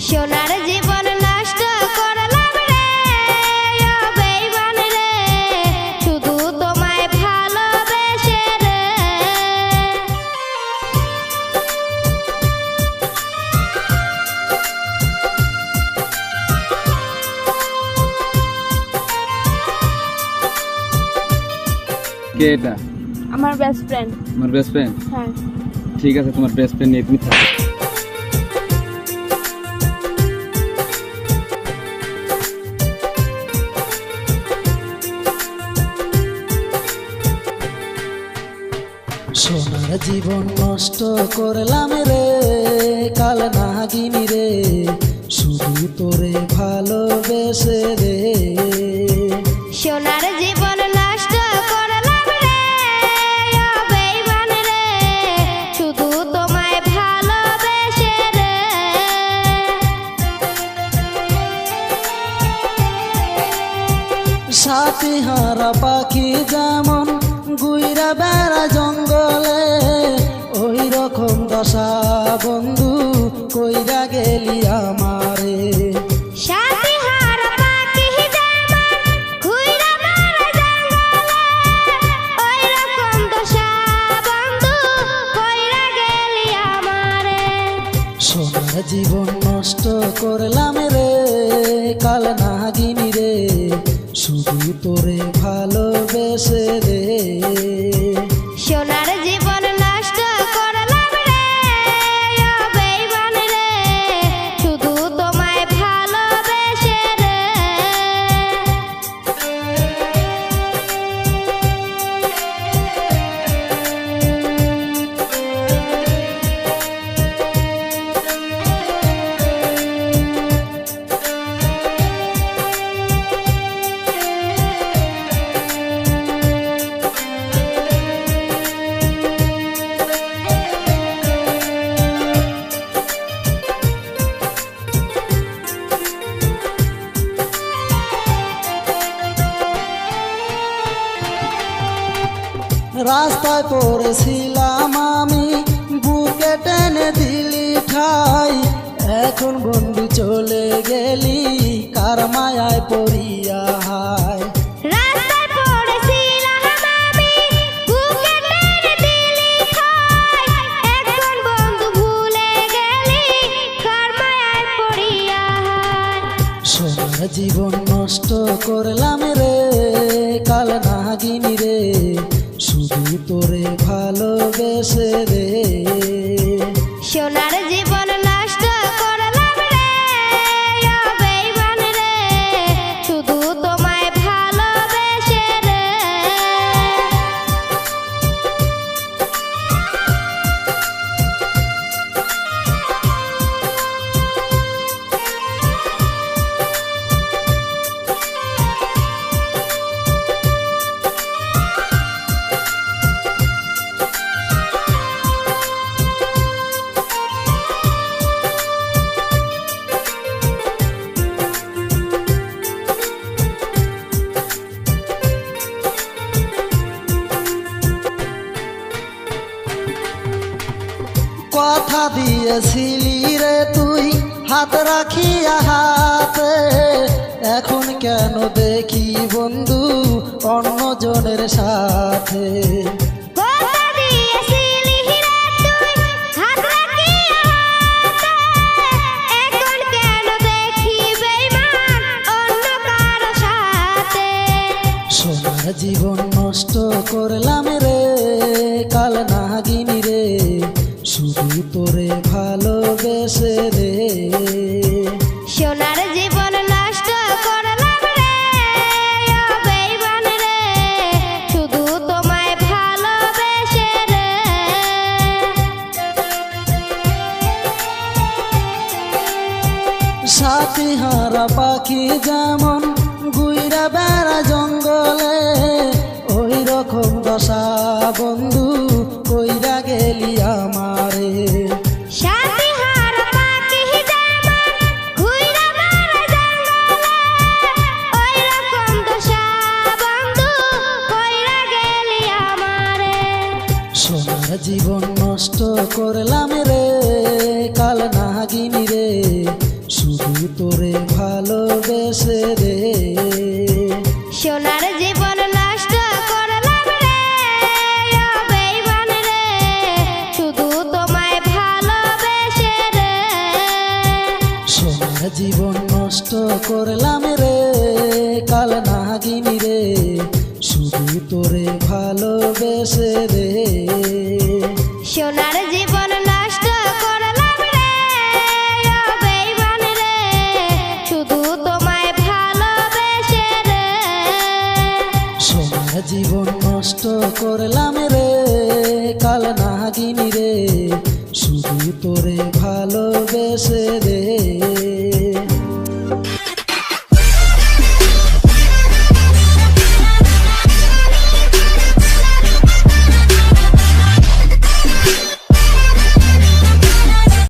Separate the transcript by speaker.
Speaker 1: সোনার জীবন নষ্ট করলাম রে ও বেঈমান রে, শুধু তোমায় ভালোবেসে রে।
Speaker 2: কে এটা?
Speaker 3: আমার বেস্ট ফ্রেন্ড।
Speaker 2: আমার বেস্ট ফ্রেন্ড?
Speaker 3: হ্যাঁ।
Speaker 2: ঠিক আছে, তোমার বেস্ট ফ্রেন্ড নিয়ে তুমি থাকো।
Speaker 4: সোনার জীবন নষ্ট করলাম রে কাল নাগিনী রে, শুধু তোরে ভালোবেসে রে।
Speaker 1: সোনার জীবন নষ্ট করলাম রে ও বেঈমান রে, শুধু তোমায় ভালোবেসে রে।
Speaker 4: সাথী হারা পাখি যেমন গুইরা বেড়া জঙ্গলে, ওই রকম দশা বন্ধু কইরা গেলি আমারে।
Speaker 1: সাথী হারা পাখি যেমন ঘুইরা বেড়ায় জঙ্গলে, ওই রকম দশা বন্ধু কইরা গেলি আমারে।
Speaker 4: সোনার জীবন নষ্ট করলাম রে কাল নাগিনী রে, শুধু তোরে ভালোবেসে রে।
Speaker 1: সোনার জীবন নষ্ট করলাম রে ও বেঈমান রে, শুধু তোমায় ভালোবেসে রে।
Speaker 4: রাস্তায় পড়েছিলাম আমি, বুকে টেনে দিলি ঠাই, এখন বন্ধু চলে গেলি কার মায়ায় পড়িয়া হায়।
Speaker 1: রাস্তায় পড়েছিলাম আমি, বুকে টেনে দিলি ঠাই, এখন বন্ধু ভুলে গেলি কার মায়ায় পড়িয়া হায়।
Speaker 4: সোনার জীবন নষ্ট করলাম রে কাল নাগিনী রে, শুধু তোরে ভালোবেসে রে।
Speaker 1: সোনার জীবন নষ্ট করলাম রে ও বেঈমান রে, শুধু তোমায় ভালোবেসে রে।
Speaker 4: কথা দিয়েছিলি রে তুই হাত রাখিয়া হাতে, এখন কেন দেখি বন্ধু অন্যজনের সাথে।
Speaker 1: কথা দিয়েছিলি রে তুই হাত রাখিয়া হাতে, এখন কেন দেখি বেঈমান অন্য কারো সাথে।
Speaker 4: সোনার জীবন নষ্ট করলাম রে কাল নাগিনী রে, শুধু তোরে ভালোবেসে রে।
Speaker 1: সোনার জীবন নষ্ট করলাম রে ও বেঈমান রে, শুধু তোমায় ভালোবেসে রে।
Speaker 4: সাথী হারা পাখি যেমন গুইরা বেড়া জঙ্গলে, ওই রকম দশা বন্ধু কইরা গেলি আমারে।
Speaker 1: সাথী হারা পাখি যেমন ঘুইরা বেড়ায় জঙ্গলে, ওই রকম দশা বন্ধু কইরা গেলি আমারে।
Speaker 4: সোনার জীবন নষ্ট করলাম রে কাল নাগিনী রে, তোরে ভালোবেসে রে।
Speaker 1: সোনার জীবন নষ্ট করলাম রে ও বেঈমান রে, শুধু তোমায় ভালোবেসে রে।
Speaker 4: সোনার জীবন নষ্ট করলাম রে কাল নাগিনী রে, শুধু তোরে ভালোবেসে রে।
Speaker 1: সোনার জীবন নষ্ট করলাম রে ও বেঈমান রে, শুধু তোমায় ভালোবেসে রে।
Speaker 4: সোনার জীবন নষ্ট করলাম রে কাল নাগিনী রে, শুধু তোরে ভালোবেসে রে।